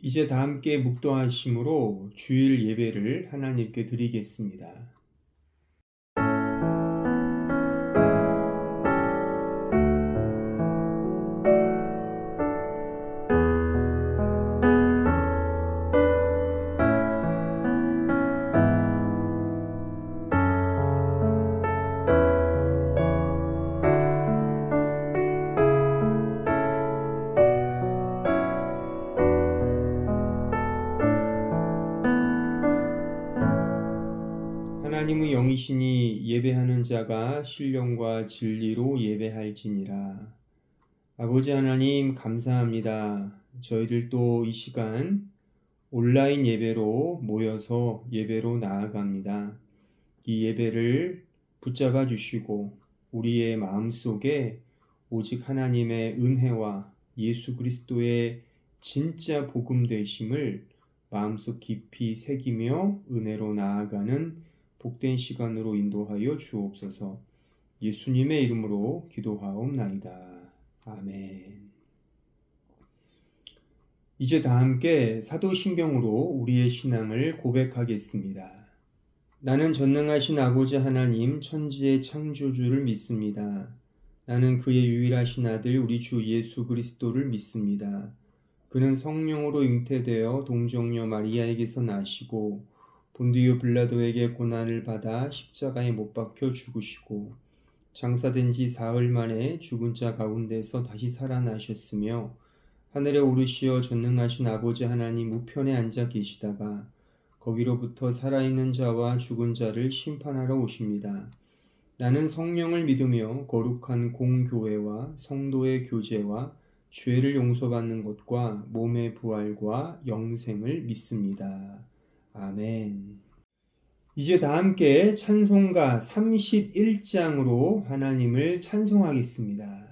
이제 다 함께 묵도하심으로 주일 예배를 하나님께 드리겠습니다. 하나님의 영이시니 예배하는 자가 신령과 진리로 예배할지니라. 아버지 하나님 감사합니다. 저희들도 이 시간 온라인 예배로 모여서 예배로 나아갑니다. 이 예배를 붙잡아 주시고 우리의 마음속에 오직 하나님의 은혜와 예수 그리스도의 진짜 복음 되심을 마음속 깊이 새기며 은혜로 나아가는 복된 시간으로 인도하여 주옵소서. 예수님의 이름으로 기도하옵나이다. 아멘. 이제 다 함께 사도신경으로 우리의 신앙을 고백하겠습니다. 나는 전능하신 아버지 하나님 천지의 창조주를 믿습니다. 나는 그의 유일하신 아들 우리 주 예수 그리스도를 믿습니다. 그는 성령으로 잉태되어 동정녀 마리아에게서 나시고 본디오 빌라도에게 고난을 받아 십자가에 못 박혀 죽으시고 장사된 지 사흘 만에 죽은 자 가운데서 다시 살아나셨으며 하늘에 오르시어 전능하신 아버지 하나님 우편에 앉아 계시다가 거기로부터 살아있는 자와 죽은 자를 심판하러 오십니다. 나는 성령을 믿으며 거룩한 공교회와 성도의 교제와 죄를 용서받는 것과 몸의 부활과 영생을 믿습니다. 아멘. 이제 다 함께 찬송가 31장으로 하나님을 찬송하겠습니다.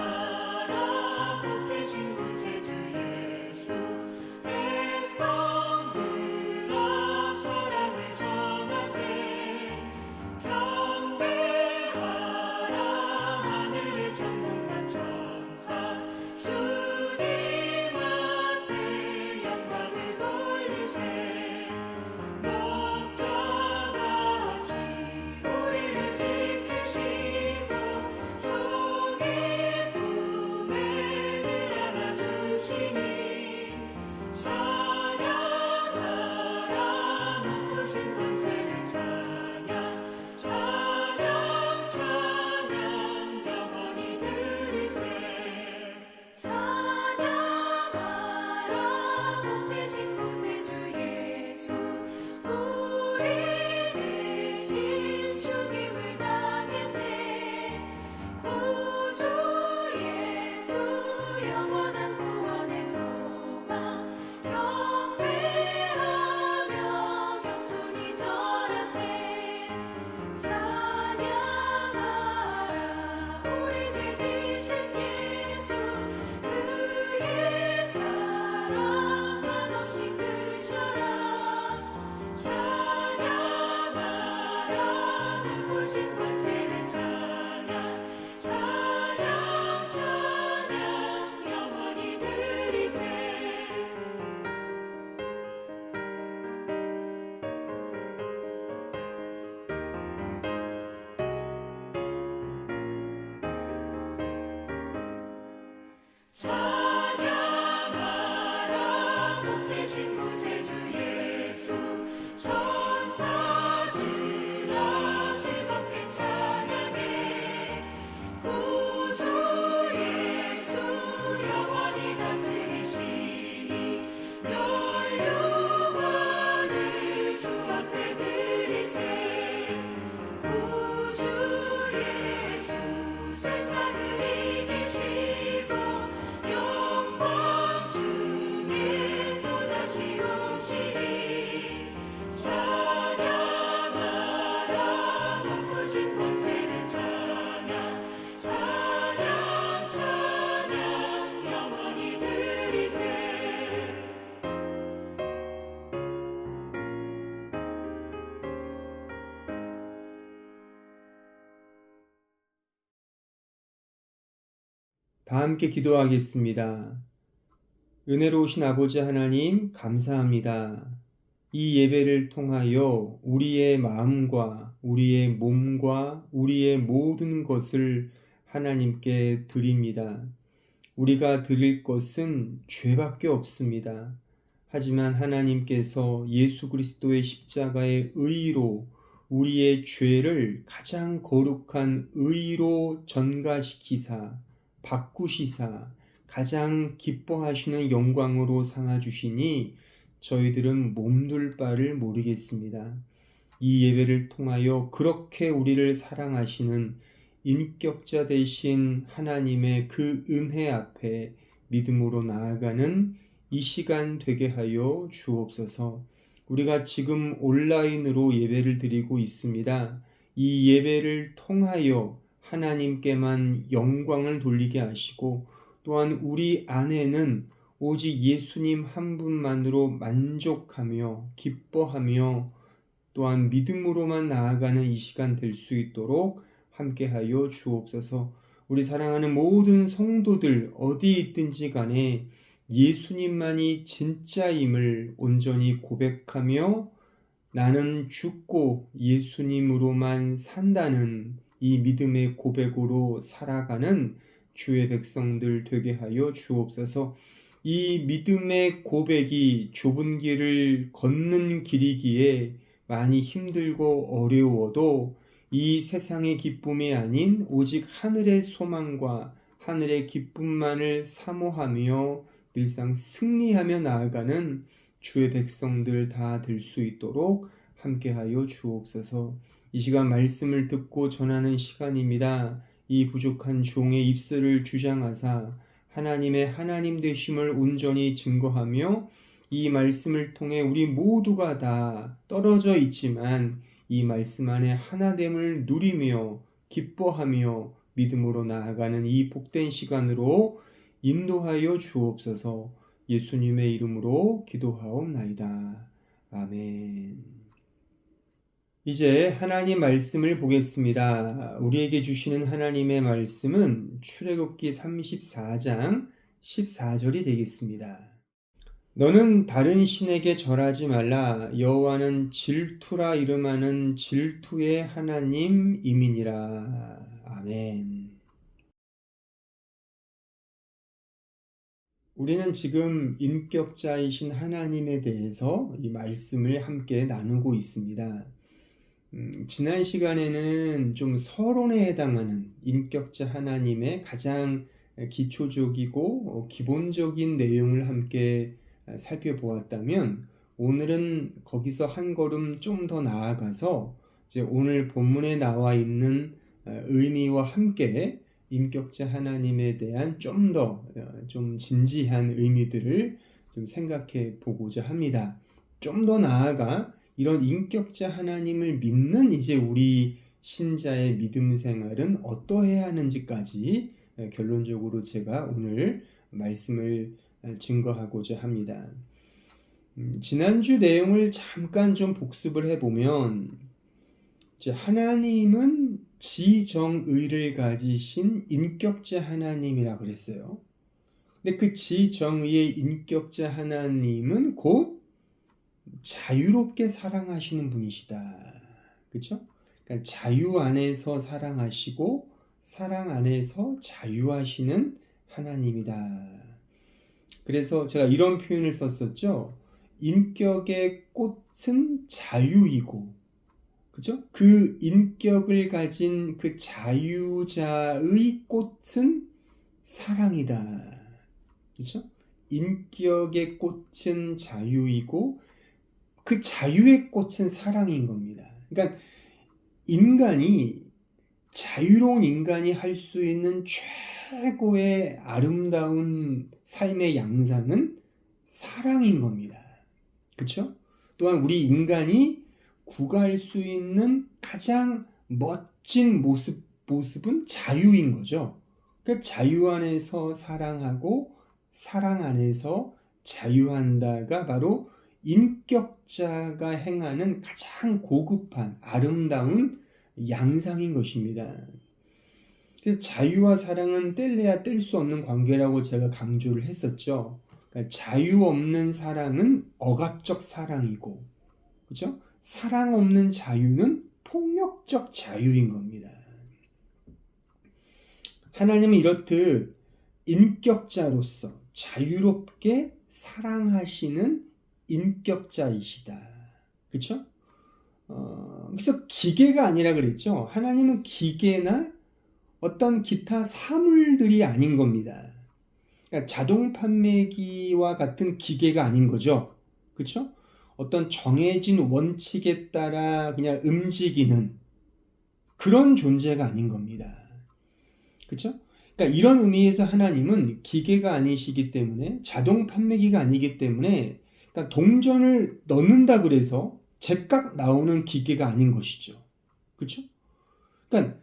찬양하라 복되신 구세주 예수 백성들아 사랑을 전하세 경배하라 하늘의 천군과 천사 주님 앞에 영광을 돌리세 목자같이 우리를 지키시고 다 함께 기도하겠습니다. 은혜로우신 아버지 하나님, 감사합니다. 이 예배를 통하여 우리의 마음과 우리의 몸과 우리의 모든 것을 하나님께 드립니다. 우리가 드릴 것은 죄밖에 없습니다. 하지만 하나님께서 예수 그리스도의 십자가의 의로 우리의 죄를 가장 거룩한 의로 전가시키사, 바꾸시사, 가장 기뻐하시는 영광으로 삼아주시니 저희들은 몸둘 바를 모르겠습니다. 이 예배를 통하여 그렇게 우리를 사랑하시는 인격자 되신 하나님의 그 은혜 앞에 믿음으로 나아가는 이 시간 되게 하여 주옵소서. 우리가 지금 온라인으로 예배를 드리고 있습니다. 이 예배를 통하여 하나님께만 영광을 돌리게 하시고 또한 우리 안에는 오직 예수님 한 분만으로 만족하며 기뻐하며 또한 믿음으로만 나아가는 이 시간 될 수 있도록 함께하여 주옵소서. 우리 사랑하는 모든 성도들 어디 있든지 간에 예수님만이 진짜임을 온전히 고백하며 나는 죽고 예수님으로만 산다는 이 믿음의 고백으로 살아가는 주의 백성들 되게 하여 주옵소서. 이 믿음의 고백이 좁은 길을 걷는 길이기에 많이 힘들고 어려워도 이 세상의 기쁨이 아닌 오직 하늘의 소망과 하늘의 기쁨만을 사모하며 늘상 승리하며 나아가는 주의 백성들 다 될 수 있도록 함께하여 주옵소서. 이 시간 말씀을 듣고 전하는 시간입니다. 이 부족한 종의 입술을 주장하사 하나님의 하나님 되심을 온전히 증거하며 이 말씀을 통해 우리 모두가 다 떨어져 있지만 이 말씀 안에 하나됨을 누리며 기뻐하며 믿음으로 나아가는 이 복된 시간으로 인도하여 주옵소서. 예수님의 이름으로 기도하옵나이다. 아멘. 이제 하나님 말씀을 보겠습니다. 우리에게 주시는 하나님의 말씀은 출애굽기 34장 14절이 되겠습니다. 너는 다른 신에게 절하지 말라. 여호와는 질투라 이름하는 질투의 하나님이니라. 아멘. 우리는 지금 인격자이신 하나님에 대해서 이 말씀을 함께 나누고 있습니다. 지난 시간에는 좀 서론에 해당하는 인격자 하나님의 가장 기초적이고 기본적인 내용을 함께 살펴보았다면 오늘은 거기서 한 걸음 좀 더 나아가서 이제 오늘 본문에 나와 있는 의미와 함께 인격자 하나님에 대한 좀 더 좀 진지한 의미들을 좀 생각해 보고자 합니다. 좀 더 나아가 이런 인격자 하나님을 믿는 이제 우리 신자의 믿음 생활은 어떠해야 하는지까지 결론적으로 제가 오늘 말씀을 증거하고자 합니다. 지난주 내용을 잠깐 좀 복습을 해보면 이제 하나님은 지정의를 가지신 인격자 하나님이라 그랬어요. 근데 그 지정의의 인격자 하나님은 곧 자유롭게 사랑하시는 분이시다. 그렇죠? 그러니까 자유 안에서 사랑하시고 사랑 안에서 자유하시는 하나님이다. 그래서 제가 이런 표현을 썼었죠. 인격의 꽃은 자유이고, 그죠? 그 인격을 가진 그 자유자의 꽃은 사랑이다. 그죠? 인격의 꽃은 자유이고, 그 자유의 꽃은 사랑인 겁니다. 그러니까 인간이 자유로운 인간이 할 수 있는 최고의 아름다운 삶의 양상은 사랑인 겁니다. 그렇죠? 또한 우리 인간이 구가할 수 있는 가장 멋진 모습은 자유인 거죠. 그러니까 자유 안에서 사랑하고 사랑 안에서 자유한다가 바로 인격자가 행하는 가장 고급한 아름다운 양상인 것입니다. 그래서 자유와 사랑은 뗄래야 뗄 수 없는 관계라고 제가 강조를 했었죠. 그러니까 자유 없는 사랑은 억압적 사랑이고, 그죠? 사랑 없는 자유는 폭력적 자유인 겁니다. 하나님은 이렇듯 인격자로서 자유롭게 사랑하시는 인격자이시다. 그렇죠? 그래서 기계가 아니라 그랬죠. 하나님은 기계나 어떤 기타 사물들이 아닌 겁니다. 그러니까 자동 판매기와 같은 기계가 아닌 거죠. 그렇죠? 어떤 정해진 원칙에 따라 그냥 움직이는 그런 존재가 아닌 겁니다. 그렇죠? 그러니까 이런 의미에서 하나님은 기계가 아니시기 때문에 자동 판매기가 아니기 때문에 그러니까 동전을 넣는다 그래서 제깍 나오는 기계가 아닌 것이죠. 그렇죠? 그러니까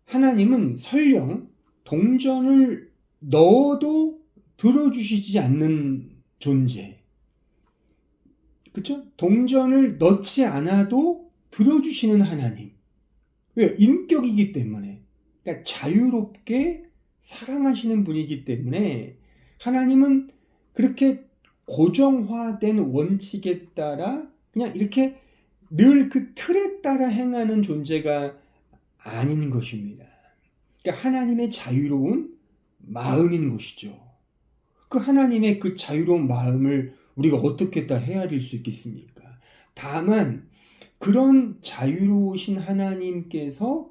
하나님은 설령 동전을 넣어도 들어주시지 않는 존재. 그렇죠? 동전을 넣지 않아도 들어주시는 하나님. 왜요? 인격이기 때문에. 그러니까 자유롭게 사랑하시는 분이기 때문에 하나님은 그렇게 고정화된 원칙에 따라 그냥 이렇게 늘 그 틀에 따라 행하는 존재가 아닌 것입니다. 그러니까 하나님의 자유로운 마음인 것이죠. 그 하나님의 그 자유로운 마음을 우리가 어떻게 다 헤아릴 수 있겠습니까? 다만 그런 자유로우신 하나님께서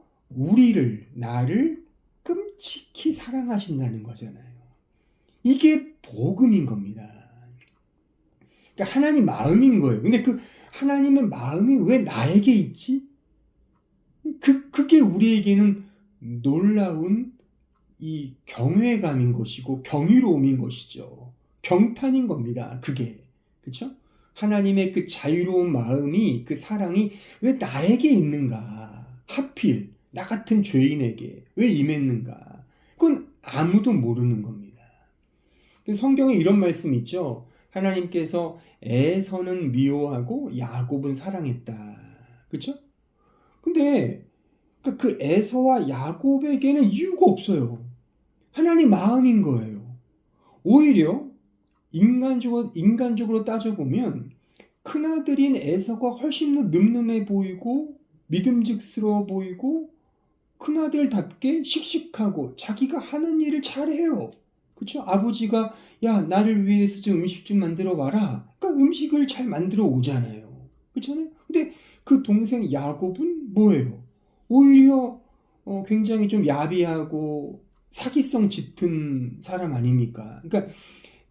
나를 끔찍히 사랑하신다는 거잖아요. 이게 복음인 겁니다. 그러니까 하나님 마음인 거예요. 근데 그 하나님의 마음이 왜 나에게 있지? 그게 우리에게는 놀라운 이 경외감인 것이고 경이로움인 것이죠. 경탄인 겁니다. 그게. 그렇죠? 하나님의 그 자유로운 마음이 그 사랑이 왜 나에게 있는가? 하필 나 같은 죄인에게 왜 임했는가? 그건 아무도 모르는 겁니다. 성경에 이런 말씀이 있죠. 하나님께서 에서는 미워하고 야곱은 사랑했다. 그렇죠? 근데 그 에서와 야곱에게는 이유가 없어요. 하나님 마음인 거예요. 오히려 인간적으로 따져보면 큰아들인 에서가 훨씬 더 늠름해 보이고 믿음직스러워 보이고 큰아들답게 씩씩하고 자기가 하는 일을 잘해요. 그렇죠? 아버지가 야 나를 위해서 좀 음식 좀 만들어 와라. 그러니까 음식을 잘 만들어 오잖아요. 그렇잖아요? 근데 그 동생 야곱은 뭐예요? 오히려 굉장히 좀 야비하고 사기성 짙은 사람 아닙니까? 그러니까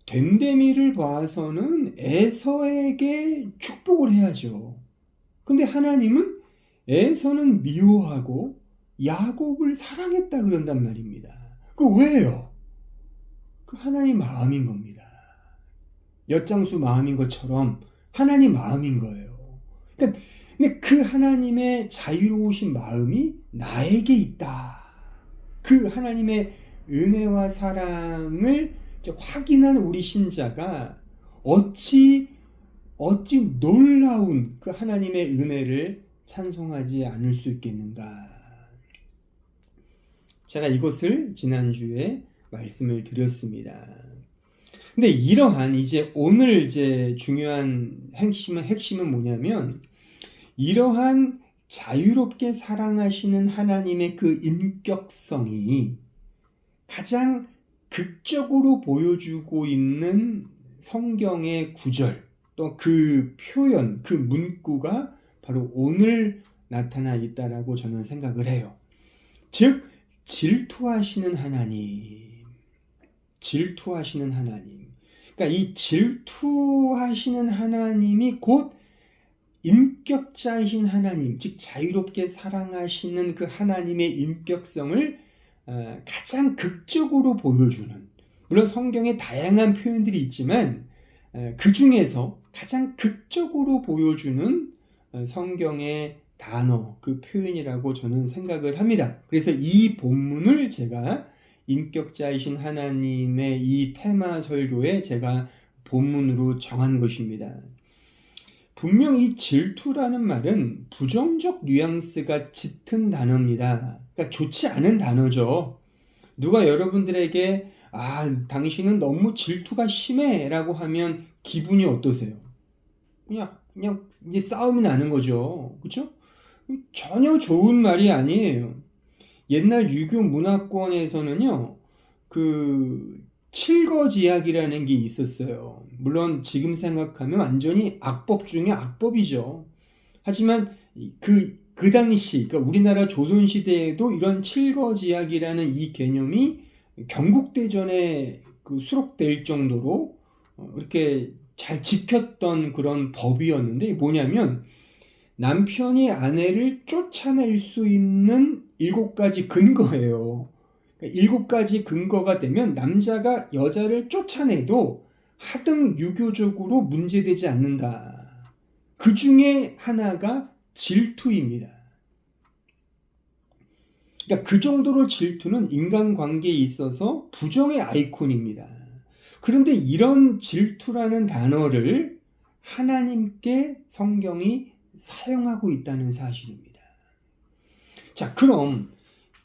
됨됨이를 봐서는 에서에게 축복을 해야죠. 근데 하나님은 에서는 미워하고 야곱을 사랑했다 그런단 말입니다. 그 왜요? 그 하나님 마음인 겁니다. 엿장수 마음인 것처럼 하나님 마음인 거예요. 그러니까 근데 그 하나님의 자유로우신 마음이 나에게 있다. 그 하나님의 은혜와 사랑을 확인한 우리 신자가 어찌 놀라운 그 하나님의 은혜를 찬송하지 않을 수 있겠는가. 제가 이것을 지난주에 말씀을 드렸습니다. 근데 이러한 오늘 중요한 핵심은 뭐냐면 이러한 자유롭게 사랑하시는 하나님의 그 인격성이 가장 극적으로 보여주고 있는 성경의 구절 또 그 표현, 그 문구가 바로 오늘 나타나 있다라고 저는 생각을 해요. 즉 질투하시는 하나님. 그러니까 이 질투하시는 하나님이 곧 인격자이신 하나님, 즉 자유롭게 사랑하시는 그 하나님의 인격성을 가장 극적으로 보여주는, 물론 성경에 다양한 표현들이 있지만 그 중에서 가장 극적으로 보여주는 성경의 단어, 그 표현이라고 저는 생각을 합니다. 그래서 이 본문을 제가 인격자이신 하나님의 이 테마 설교에 제가 본문으로 정한 것입니다. 분명 이 질투라는 말은 부정적 뉘앙스가 짙은 단어입니다. 그러니까 좋지 않은 단어죠. 누가 여러분들에게 당신은 너무 질투가 심해 라고 하면 기분이 어떠세요? 그냥 이제 싸움이 나는 거죠. 그렇죠? 전혀 좋은 말이 아니에요. 옛날 유교 문화권에서는요, 그 칠거지약이라는 게 있었어요. 물론 지금 생각하면 완전히 악법 중에 악법이죠. 하지만 그 당시, 그러니까 우리나라 조선시대에도 이런 칠거지약이라는 이 개념이 경국대전에 수록될 정도로 이렇게 잘 지켰던 그런 법이었는데, 뭐냐면 남편이 아내를 쫓아낼 수 있는 7가지 근거예요. 7가지 근거가 되면 남자가 여자를 쫓아내도 하등 유교적으로 문제되지 않는다. 그 중에 하나가 질투입니다. 그러니까 그 정도로 질투는 인간관계에 있어서 부정의 아이콘입니다. 그런데 이런 질투라는 단어를 하나님께 성경이 사용하고 있다는 사실입니다. 자, 그럼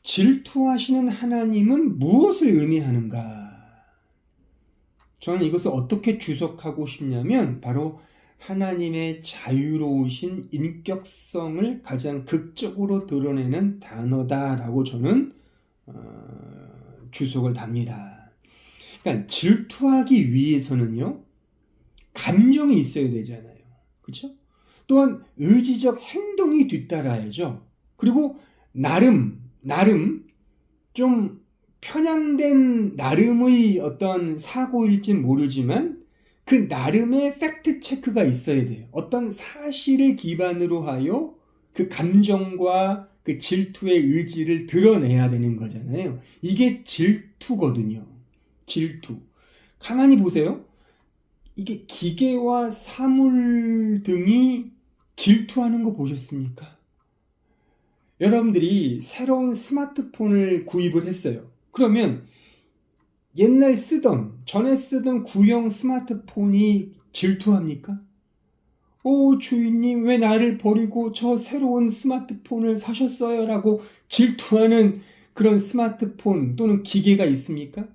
질투하시는 하나님은 무엇을 의미하는가? 저는 이것을 어떻게 주석하고 싶냐면 바로 하나님의 자유로우신 인격성을 가장 극적으로 드러내는 단어다라고 저는 주석을 답니다. 그러니까 질투하기 위해서는요, 감정이 있어야 되잖아요. 그렇죠? 또한 의지적 행동이 뒤따라야죠. 그리고 나름 좀 편향된 나름의 어떤 사고일진 모르지만 그 나름의 팩트 체크가 있어야 돼요. 어떤 사실을 기반으로 하여 그 감정과 그 질투의 의지를 드러내야 되는 거잖아요. 이게 질투거든요. 질투. 가만히 보세요. 이게 기계와 사물 등이 질투하는 거 보셨습니까? 여러분들이 새로운 스마트폰을 구입을 했어요. 그러면 전에 쓰던 구형 스마트폰이 질투합니까? 주인님, 왜 나를 버리고 저 새로운 스마트폰을 사셨어요? 라고 질투하는 그런 스마트폰 또는 기계가 있습니까?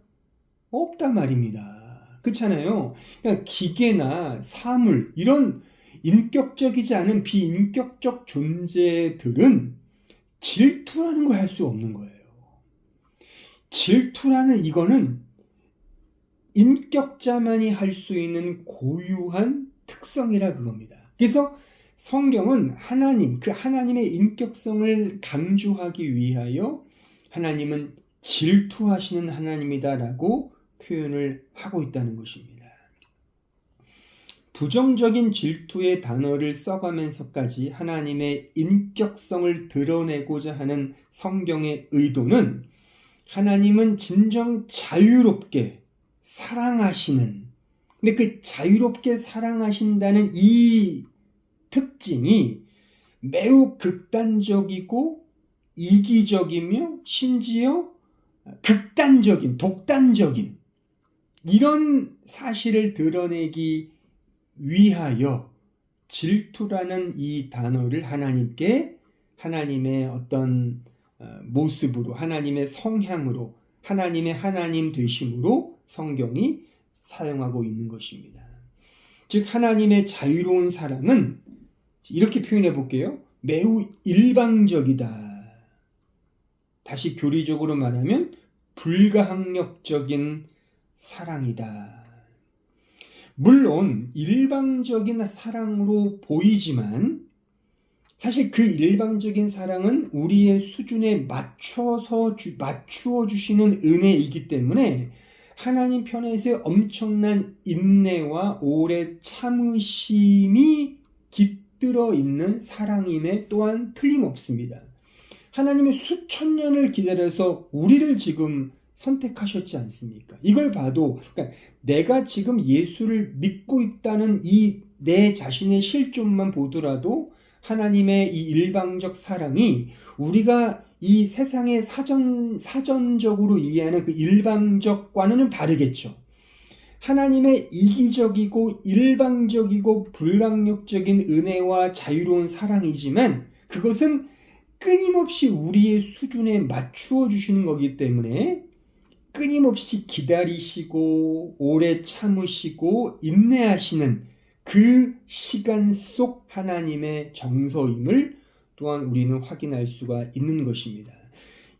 없단 말입니다. 그렇잖아요. 그러니까 기계나 사물, 이런 인격적이지 않은 비인격적 존재들은 질투라는 걸 할 수 없는 거예요. 질투라는 이거는 인격자만이 할 수 있는 고유한 특성이라 그겁니다. 그래서 성경은 하나님의 인격성을 강조하기 위하여 하나님은 질투하시는 하나님이다라고 표현을 하고 있다는 것입니다. 부정적인 질투의 단어를 써가면서까지 하나님의 인격성을 드러내고자 하는 성경의 의도는 하나님은 진정 자유롭게 사랑하시는, 근데 그 자유롭게 사랑하신다는 이 특징이 매우 극단적이고 이기적이며 심지어 극단적인, 독단적인 이런 사실을 드러내기 위하여 질투라는 이 단어를 하나님의 어떤 모습으로, 하나님의 성향으로, 하나님의 하나님 되심으로 성경이 사용하고 있는 것입니다. 즉 하나님의 자유로운 사랑은 이렇게 표현해 볼게요. 매우 일방적이다. 다시 교리적으로 말하면 불가항력적인 사랑이다. 물론 일방적인 사랑으로 보이지만 사실 그 일방적인 사랑은 우리의 수준에 맞추어 주시는 은혜이기 때문에 하나님 편에서 엄청난 인내와 오래 참으심이 깃들어 있는 사랑임에 또한 틀림없습니다. 하나님의 수천 년을 기다려서 우리를 지금 선택하셨지 않습니까? 이걸 봐도 그러니까 내가 지금 예수를 믿고 있다는 이 내 자신의 실존만 보더라도 하나님의 이 일방적 사랑이 우리가 이 세상의 사전적으로 이해하는 그 일방적과는 좀 다르겠죠. 하나님의 이기적이고 일방적이고 불강력적인 은혜와 자유로운 사랑이지만 그것은 끊임없이 우리의 수준에 맞추어 주시는 거기 때문에 끊임없이 기다리시고 오래 참으시고 인내하시는 그 시간 속 하나님의 정서임을 또한 우리는 확인할 수가 있는 것입니다.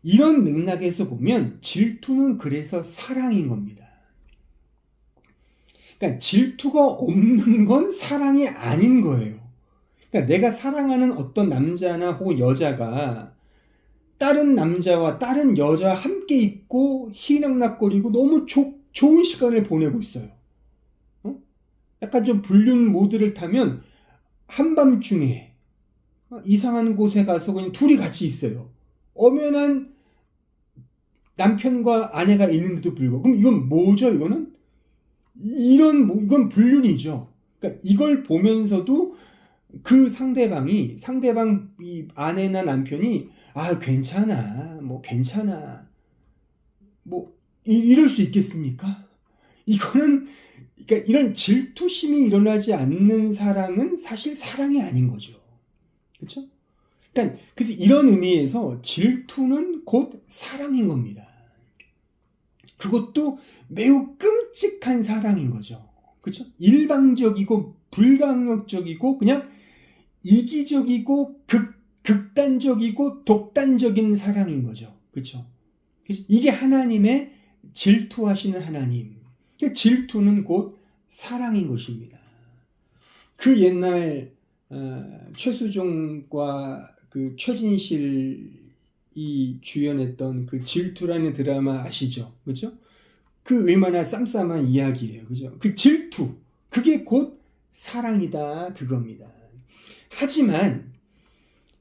이런 맥락에서 보면 질투는 그래서 사랑인 겁니다. 그러니까 질투가 없는 건 사랑이 아닌 거예요. 그러니까 내가 사랑하는 어떤 남자나 혹은 여자가 다른 남자와 다른 여자와 함께 있고 희낙낙거리고 너무 좋은 시간을 보내고 있어요. 약간 좀 불륜 모드를 타면 한밤중에 이상한 곳에 가서 그냥 둘이 같이 있어요. 엄연한 남편과 아내가 있는데도 불구하고. 그럼 이건 뭐죠? 이건 불륜이죠. 그러니까 이걸 보면서도 그 상대방 이 아내나 남편이 괜찮아, 괜찮아, 이럴 수 있겠습니까? 그러니까 이런 질투심이 일어나지 않는 사랑은 사실 사랑이 아닌 거죠. 그렇죠? 그래서 이런 의미에서 질투는 곧 사랑인 겁니다. 그것도 매우 끔찍한 사랑인 거죠. 그렇죠? 일방적이고 불강력적이고 그냥 이기적이고 극단적이고 독단적인 사랑인 거죠. 그렇죠? 그래서 이게 하나님의 질투하시는 하나님. 질투는 곧 사랑인 것입니다. 그 옛날 최수종과 그 최진실이 주연했던 그 질투라는 드라마 아시죠? 그죠? 그 얼마나 쌈쌈한 이야기예요. 그죠? 그 질투, 그게 곧 사랑이다, 그겁니다. 하지만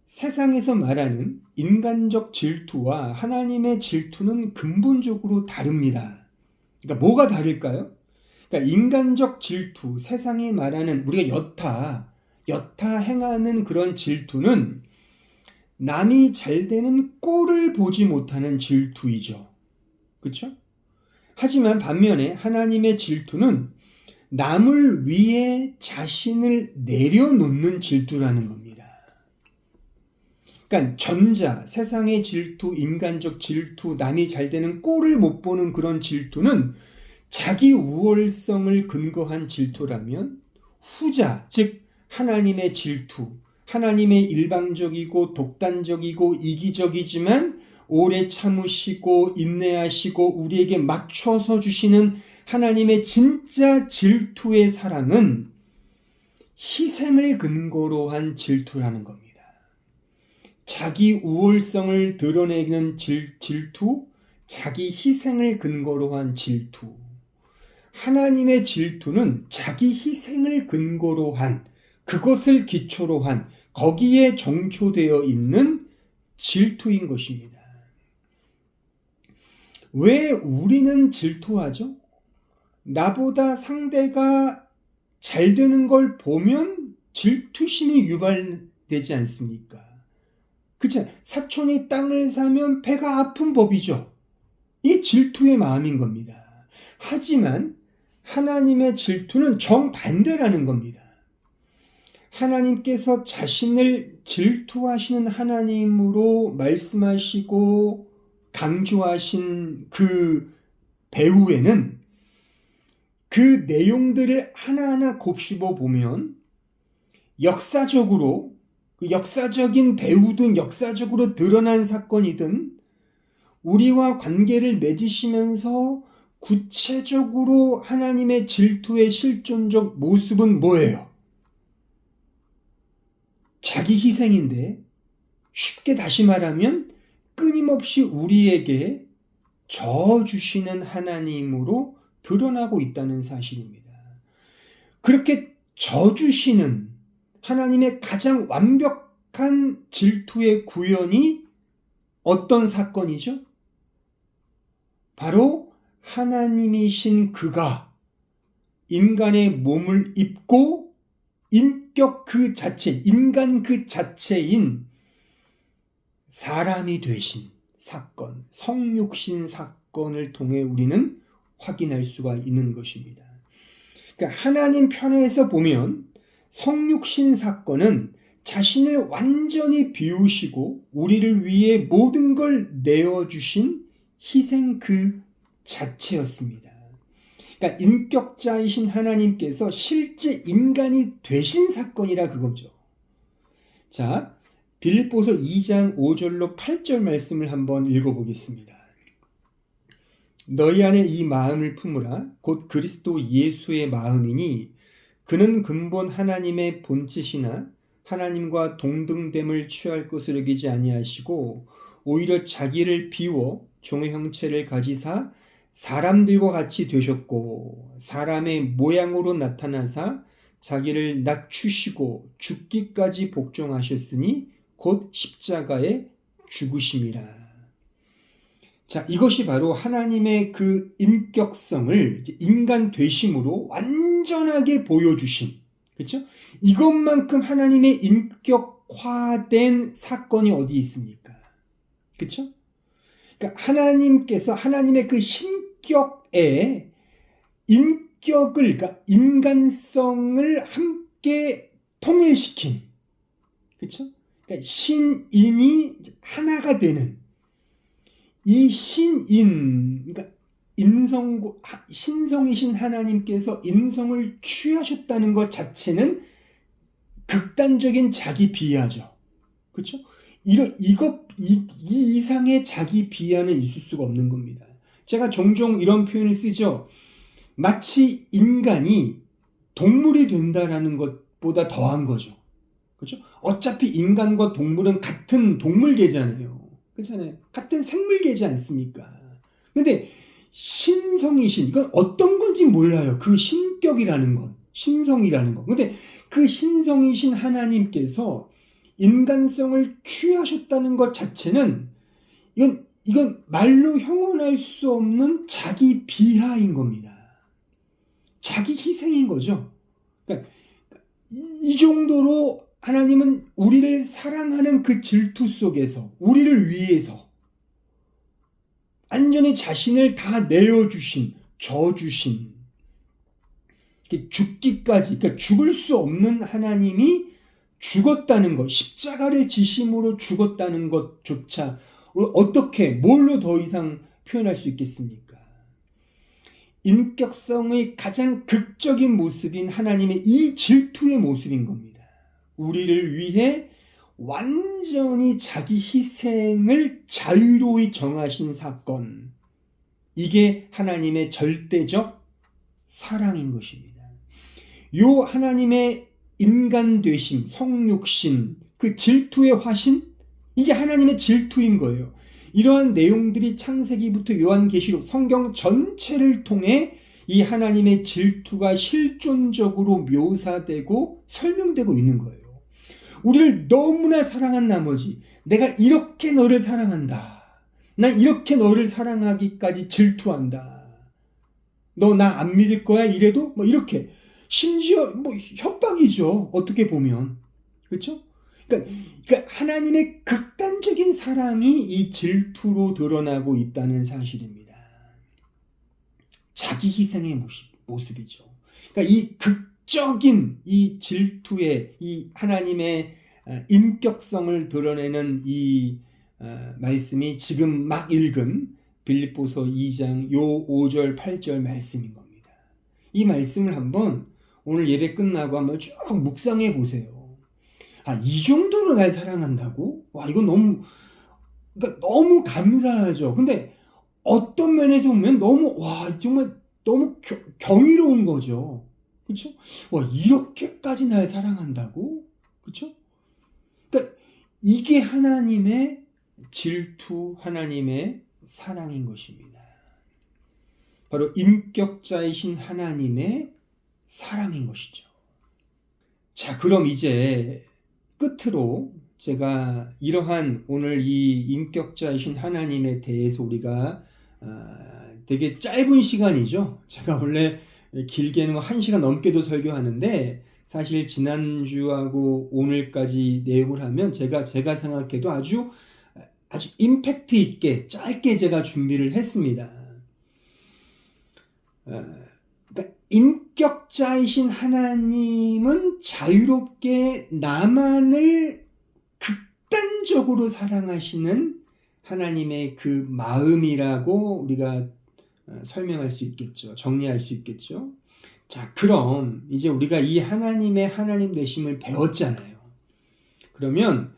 세상에서 말하는 인간적 질투와 하나님의 질투는 근본적으로 다릅니다. 그러니까 뭐가 다를까요? 그러니까 인간적 질투, 세상이 말하는 우리가 여타 행하는 그런 질투는 남이 잘 되는 꼴을 보지 못하는 질투이죠. 그렇죠? 하지만 반면에 하나님의 질투는 남을 위해 자신을 내려놓는 질투라는 겁니다. 그러니까 전자, 세상의 질투, 인간적 질투, 남이 잘 되는 꼴을 못 보는 그런 질투는 자기 우월성을 근거한 질투라면 후자, 즉 하나님의 질투, 하나님의 일방적이고 독단적이고 이기적이지만 오래 참으시고 인내하시고 우리에게 맞춰서 주시는 하나님의 진짜 질투의 사랑은 희생을 근거로 한 질투라는 겁니다. 자기 우월성을 드러내는 질투, 자기 희생을 근거로 한 질투. 하나님의 질투는 자기 희생을 근거로 한, 그것을 기초로 한, 거기에 정초되어 있는 질투인 것입니다. 왜 우리는 질투하죠? 나보다 상대가 잘 되는 걸 보면 질투심이 유발되지 않습니까? 그렇죠? 사촌이 땅을 사면 배가 아픈 법이죠. 이 질투의 마음인 겁니다. 하지만 하나님의 질투는 정반대라는 겁니다. 하나님께서 자신을 질투하시는 하나님으로 말씀하시고 강조하신 그 배후에는 그 내용들을 하나하나 곱씹어 보면 역사적으로 그 역사적인 배후든 역사적으로 드러난 사건이든 우리와 관계를 맺으시면서 구체적으로 하나님의 질투의 실존적 모습은 뭐예요? 자기 희생인데 쉽게 다시 말하면 끊임없이 우리에게 저 주시는 하나님으로 드러나고 있다는 사실입니다. 그렇게 저 주시는 하나님의 가장 완벽한 질투의 구현이 어떤 사건이죠? 바로 하나님이신 그가 인간의 몸을 입고 인격 그 자체, 인간 그 자체인 사람이 되신 사건, 성육신 사건을 통해 우리는 확인할 수가 있는 것입니다. 그러니까 하나님 편에서 보면 성육신 사건은 자신을 완전히 비우시고 우리를 위해 모든 걸 내어주신 희생 그 자체였습니다. 그러니까 인격자이신 하나님께서 실제 인간이 되신 사건이라 그거죠. 자, 빌립보서 2장 5절로 8절 말씀을 한번 읽어보겠습니다. 너희 안에 이 마음을 품으라. 곧 그리스도 예수의 마음이니 그는 근본 하나님의 본체시나 하나님과 동등됨을 취할 것을 여기지 아니하시고 오히려 자기를 비워 종의 형체를 가지사 사람들과 같이 되셨고 사람의 모양으로 나타나사 자기를 낮추시고 죽기까지 복종하셨으니 곧 십자가에 죽으심이라. 자, 이것이 바로 하나님의 그 인격성을 인간 되심으로 완전하게 보여주신, 그렇죠? 이것만큼 하나님의 인격화된 사건이 어디 있습니까? 그렇죠? 그러니까 하나님께서 하나님의 그 신격에 인격을, 그러니까 인간성을 함께 통일시킨, 그렇죠? 그러니까 신인이 하나가 되는 이 신인, 그러니까 신성이신 하나님께서 인성을 취하셨다는 것 자체는 극단적인 자기 비하죠. 그렇죠? 이 이상의 자기 비하는 있을 수가 없는 겁니다. 제가 종종 이런 표현을 쓰죠. 마치 인간이 동물이 된다라는 것보다 더한 거죠. 그렇죠? 어차피 인간과 동물은 같은 동물계잖아요. 그렇잖아요. 같은 생물계지 않습니까? 근데 신성이신, 이건 어떤 건지 몰라요. 그 신격이라는 건, 신성이라는 건. 근데 그 신성이신 하나님께서 인간성을 취하셨다는 것 자체는 이건 말로 형언할 수 없는 자기 비하인 겁니다. 자기 희생인 거죠. 그러니까 이 정도로 하나님은 우리를 사랑하는 그 질투 속에서 우리를 위해서 완전히 자신을 다 내어주신, 져주신, 죽기까지, 그러니까 죽을 수 없는 하나님이 죽었다는 것, 십자가를 지심으로 죽었다는 것조차 어떻게, 뭘로 더 이상 표현할 수 있겠습니까? 인격성의 가장 극적인 모습인 하나님의 이 질투의 모습인 겁니다. 우리를 위해 완전히 자기 희생을 자유로이 정하신 사건. 이게 하나님의 절대적 사랑인 것입니다. 요 하나님의 인간 되심, 성육신, 그 질투의 화신, 이게 하나님의 질투인 거예요. 이러한 내용들이 창세기부터 요한계시록, 성경 전체를 통해 이 하나님의 질투가 실존적으로 묘사되고 설명되고 있는 거예요. 우리를 너무나 사랑한 나머지 내가 이렇게 너를 사랑한다. 난 이렇게 너를 사랑하기까지 질투한다. 너 나 안 믿을 거야? 이래도 뭐 이렇게 심지어 뭐 협박이죠. 어떻게 보면. 그렇죠? 그러니까 하나님의 극단적인 사랑이 이 질투로 드러나고 있다는 사실입니다. 자기 희생의 모습이죠. 그러니까 이 극적인 이 질투의 이 하나님의 인격성을 드러내는 이 말씀이 지금 막 읽은 빌립보서 2장 요 5절 8절 말씀인 겁니다. 이 말씀을 한번 오늘 예배 끝나고 한번 쭉 묵상해 보세요. 이 정도로 날 사랑한다고? 와, 이거 그러니까 너무 감사하죠. 근데 어떤 면에서 보면 정말 너무 경이로운 거죠. 그렇죠? 와, 이렇게까지 날 사랑한다고? 그렇죠? 그러니까 이게 하나님의 질투, 하나님의 사랑인 것입니다. 바로 인격자이신 하나님의 사랑인 것이죠. 자, 그럼 이제 끝으로 제가 이러한 오늘 이 인격자이신 하나님에 대해서 우리가 되게 짧은 시간이죠. 제가 원래 길게는 1시간 넘게도 설교하는데 사실 지난주하고 오늘까지 내용을 하면 제가 생각해도 아주 임팩트 있게 짧게 제가 준비를 했습니다. 그러니까 인격자이신 하나님은 자유롭게 나만을 극단적으로 사랑하시는 하나님의 그 마음이라고 우리가 설명할 수 있겠죠. 정리할 수 있겠죠. 자, 그럼 이제 우리가 이 하나님의 하나님 되심을 배웠잖아요. 그러면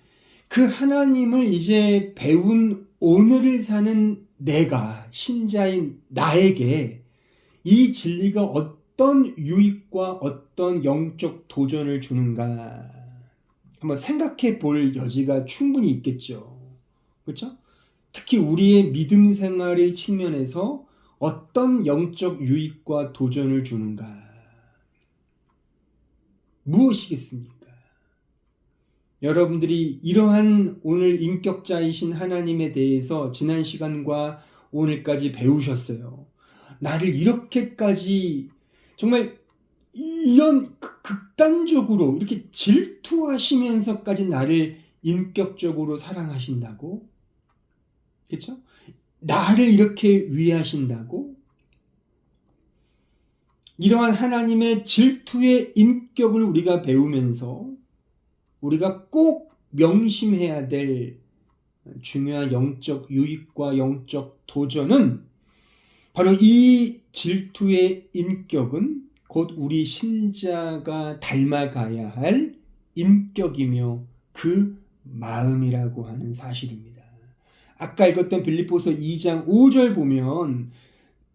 그 하나님을 이제 배운 오늘을 사는 내가, 신자인 나에게 이 진리가 어떤 유익과 어떤 영적 도전을 주는가 한번 생각해 볼 여지가 충분히 있겠죠. 그렇죠? 특히 우리의 믿음 생활의 측면에서 어떤 영적 유익과 도전을 주는가? 무엇이겠습니까? 여러분들이 이러한 오늘 인격자이신 하나님에 대해서 지난 시간과 오늘까지 배우셨어요. 나를 이렇게까지 정말 이런 극단적으로 이렇게 질투하시면서까지 나를 인격적으로 사랑하신다고? 그렇죠? 나를 이렇게 위하신다고? 이러한 하나님의 질투의 인격을 우리가 배우면서 우리가 꼭 명심해야 될 중요한 영적 유익과 영적 도전은 바로 이 질투의 인격은 곧 우리 신자가 닮아가야 할 인격이며 그 마음이라고 하는 사실입니다. 아까 읽었던 빌립보서 2장 5절 보면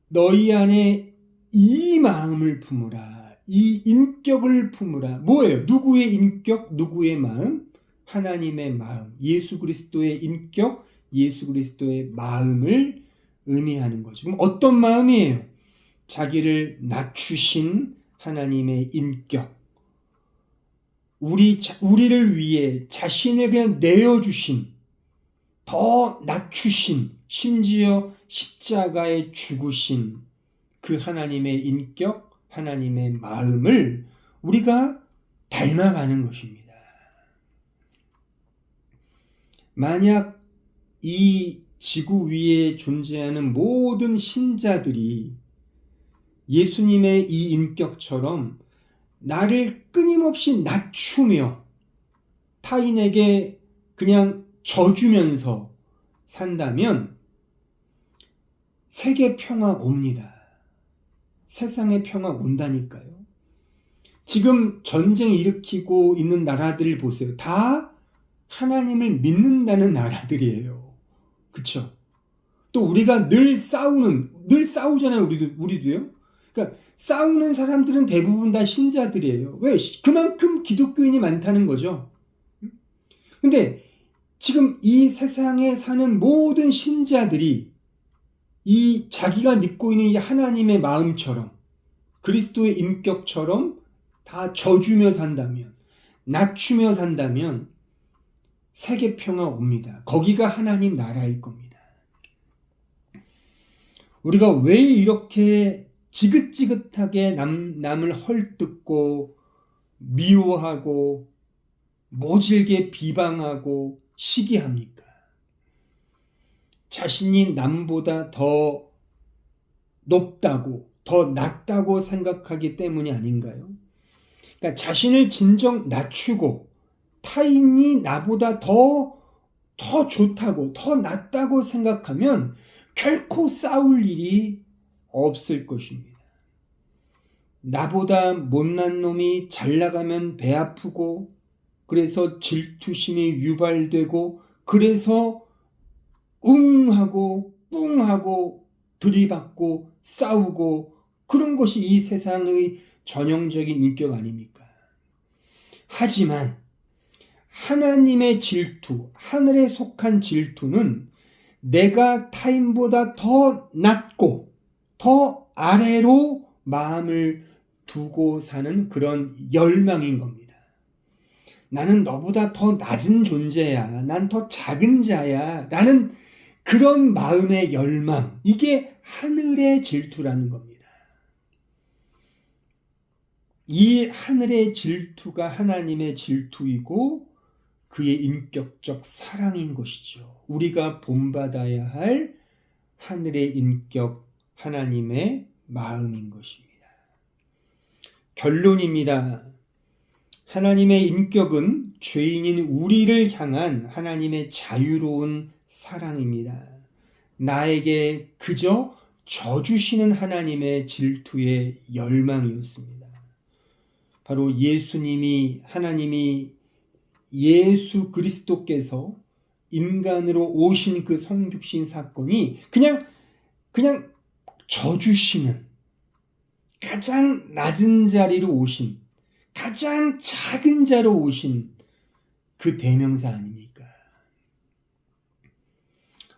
너희 안에 이 마음을 품으라. 이 인격을 품으라. 뭐예요? 누구의 인격? 누구의 마음? 하나님의 마음. 예수 그리스도의 인격, 예수 그리스도의 마음을 의미하는 거죠. 그럼 어떤 마음이에요? 자기를 낮추신 하나님의 인격. 우리를 위해 자신을 그냥 내어주신, 더 낮추신, 심지어 십자가에 죽으신 그 하나님의 인격, 하나님의 마음을 우리가 닮아가는 것입니다. 만약 이 지구 위에 존재하는 모든 신자들이 예수님의 이 인격처럼 나를 끊임없이 낮추며 타인에게 그냥 져주면서 산다면 세계 평화 옵니다. 세상에 평화 온다니까요. 지금 전쟁 일으키고 있는 나라들을 보세요. 다 하나님을 믿는다는 나라들이에요. 그쵸? 또 우리가 늘 싸우잖아요. 우리도요. 그러니까 싸우는 사람들은 대부분 다 신자들이에요. 왜? 그만큼 기독교인이 많다는 거죠. 근데 지금 이 세상에 사는 모든 신자들이 이 자기가 믿고 있는 이 하나님의 마음처럼 그리스도의 인격처럼 다 져주며 산다면, 낮추며 산다면 세계 평화 옵니다. 거기가 하나님 나라일 겁니다. 우리가 왜 이렇게 지긋지긋하게 남을 헐뜯고 미워하고 모질게 비방하고 시기합니까? 자신이 남보다 더 높다고, 더 낫다고 생각하기 때문이 아닌가요? 그러니까 자신을 진정 낮추고 타인이 나보다 더 좋다고, 더 낫다고 생각하면 결코 싸울 일이 없을 것입니다. 나보다 못난 놈이 잘 나가면 배 아프고, 그래서 질투심이 유발되고, 그래서 하고 뿡하고 들이받고 싸우고, 그런 것이 이 세상의 전형적인 인격 아닙니까? 하지만 하나님의 질투, 하늘에 속한 질투는 내가 타인보다 더 낮고 더 아래로 마음을 두고 사는 그런 열망인 겁니다. 나는 너보다 더 낮은 존재야, 난 더 작은 자야 라는 그런 마음의 열망, 이게 하늘의 질투라는 겁니다. 이 하늘의 질투가 하나님의 질투이고 그의 인격적 사랑인 것이죠. 우리가 본받아야 할 하늘의 인격, 하나님의 마음인 것입니다. 결론입니다. 하나님의 인격은 죄인인 우리를 향한 하나님의 자유로운 사랑입니다. 나에게 그저 져주시는 하나님의 질투의 열망이었습니다. 바로 하나님이 예수 그리스도께서 인간으로 오신 그 성육신 사건이 그냥 져주시는, 가장 낮은 자리로 오신, 가장 작은 자로 오신 그 대명사 아닙니까?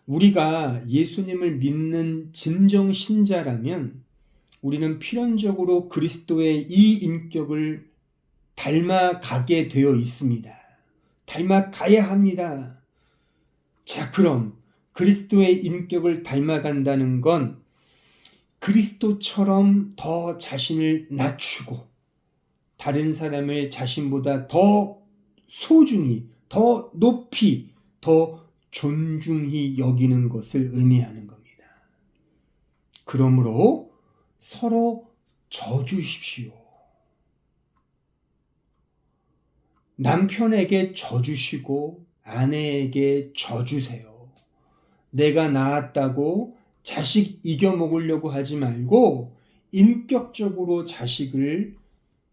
우리가 예수님을 믿는 진정 신자라면 우리는 필연적으로 그리스도의 이 인격을 닮아가게 되어 있습니다. 닮아가야 합니다. 자, 그럼 그리스도의 인격을 닮아간다는 건 그리스도처럼 더 자신을 낮추고 다른 사람을 자신보다 더 소중히, 더 높이, 더 존중히 여기는 것을 의미하는 겁니다. 그러므로 서로 져주십시오. 남편에게 져주시고 아내에게 져주세요. 내가 낳았다고 자식 이겨먹으려고 하지 말고 인격적으로 자식을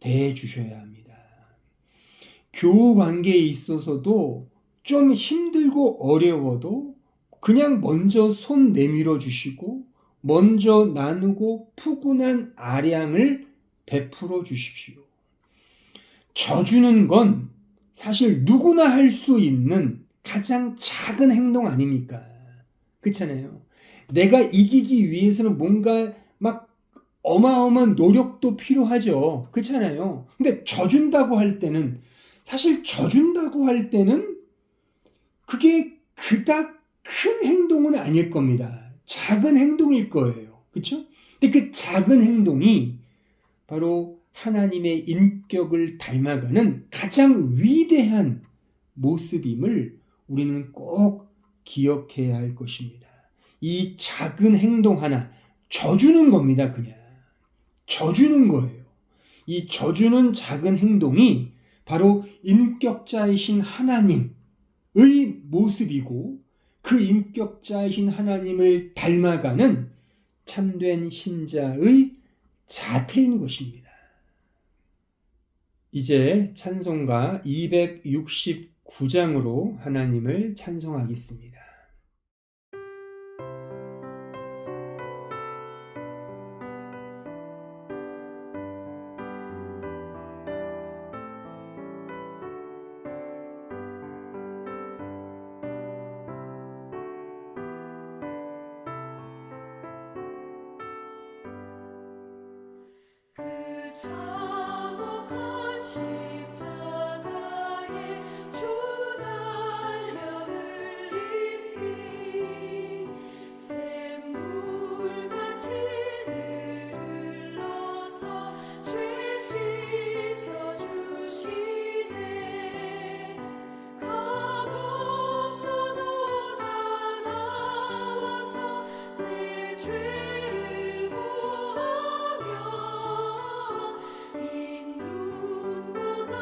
대해주셔야 합니다. 교우 관계에 있어서도 좀 힘들고 어려워도 그냥 먼저 손 내밀어 주시고 먼저 나누고 푸근한 아량을 베풀어 주십시오. 져주는 건 사실 누구나 할 수 있는 가장 작은 행동 아닙니까? 그렇잖아요. 내가 이기기 위해서는 뭔가 막 어마어마한 노력도 필요하죠. 그렇잖아요. 근데 져준다고 할 때는 그게 그닥 큰 행동은 아닐 겁니다. 작은 행동일 거예요. 그렇죠? 근데 그 작은 행동이 바로 하나님의 인격을 닮아가는 가장 위대한 모습임을 우리는 꼭 기억해야 할 것입니다. 이 작은 행동 하나, 져주는 겁니다. 그냥 져주는 거예요. 이 져주는 작은 행동이 바로 인격자이신 하나님의 모습이고 그 인격자이신 하나님을 닮아가는 참된 신자의 자태인 것입니다. 이제 찬송가 269장으로 하나님을 찬송하겠습니다. 그 참혹한 십자가에 주 달려 흘린 피 샘물같이 흘러서 죄 씻어주시네. 값없어도 다 나와서 내 죄를 보하며 흰 눈보다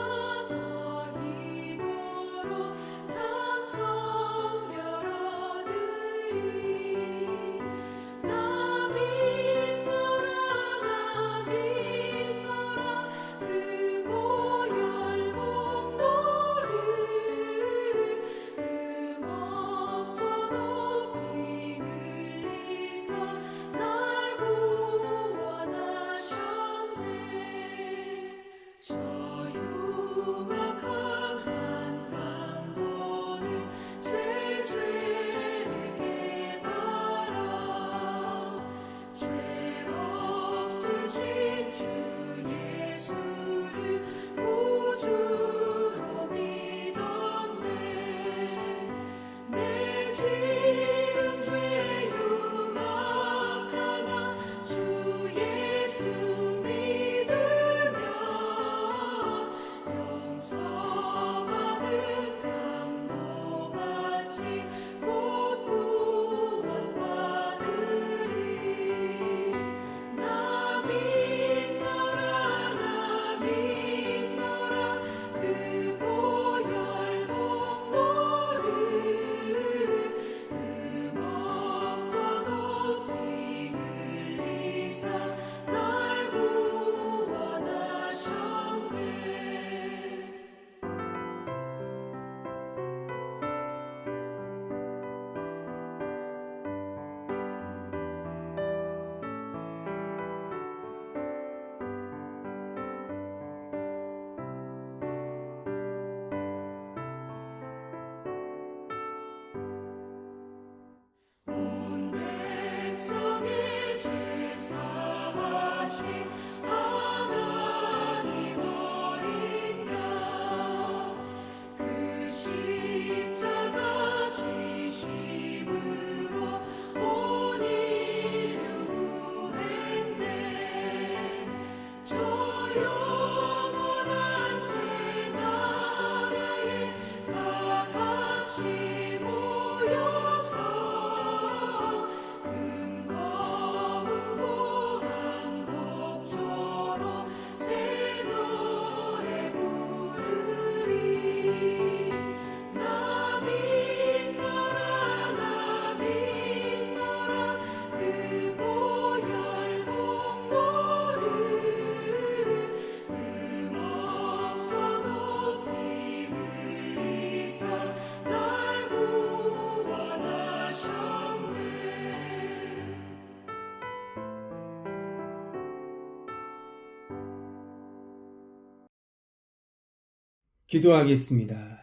기도하겠습니다.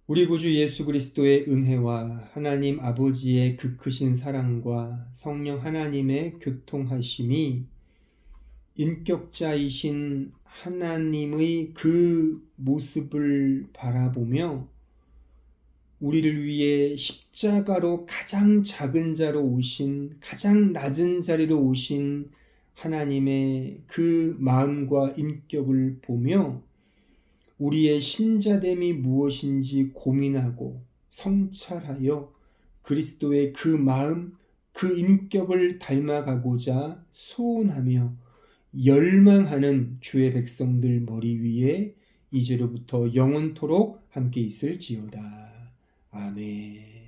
우리 구주 예수 그리스도의 은혜와 하나님 아버지의 그 크신 사랑과 성령 하나님의 교통하심이 인격자이신 하나님의 그 모습을 바라보며 우리를 위해 십자가로 가장 작은 자로 오신, 가장 낮은 자리로 오신 하나님의 그 마음과 인격을 보며 우리의 신자됨이 무엇인지 고민하고 성찰하여 그리스도의 그 마음, 그 인격을 닮아가고자 소원하며 열망하는 주의 백성들 머리 위에 이제로부터 영원토록 함께 있을지어다. 아멘.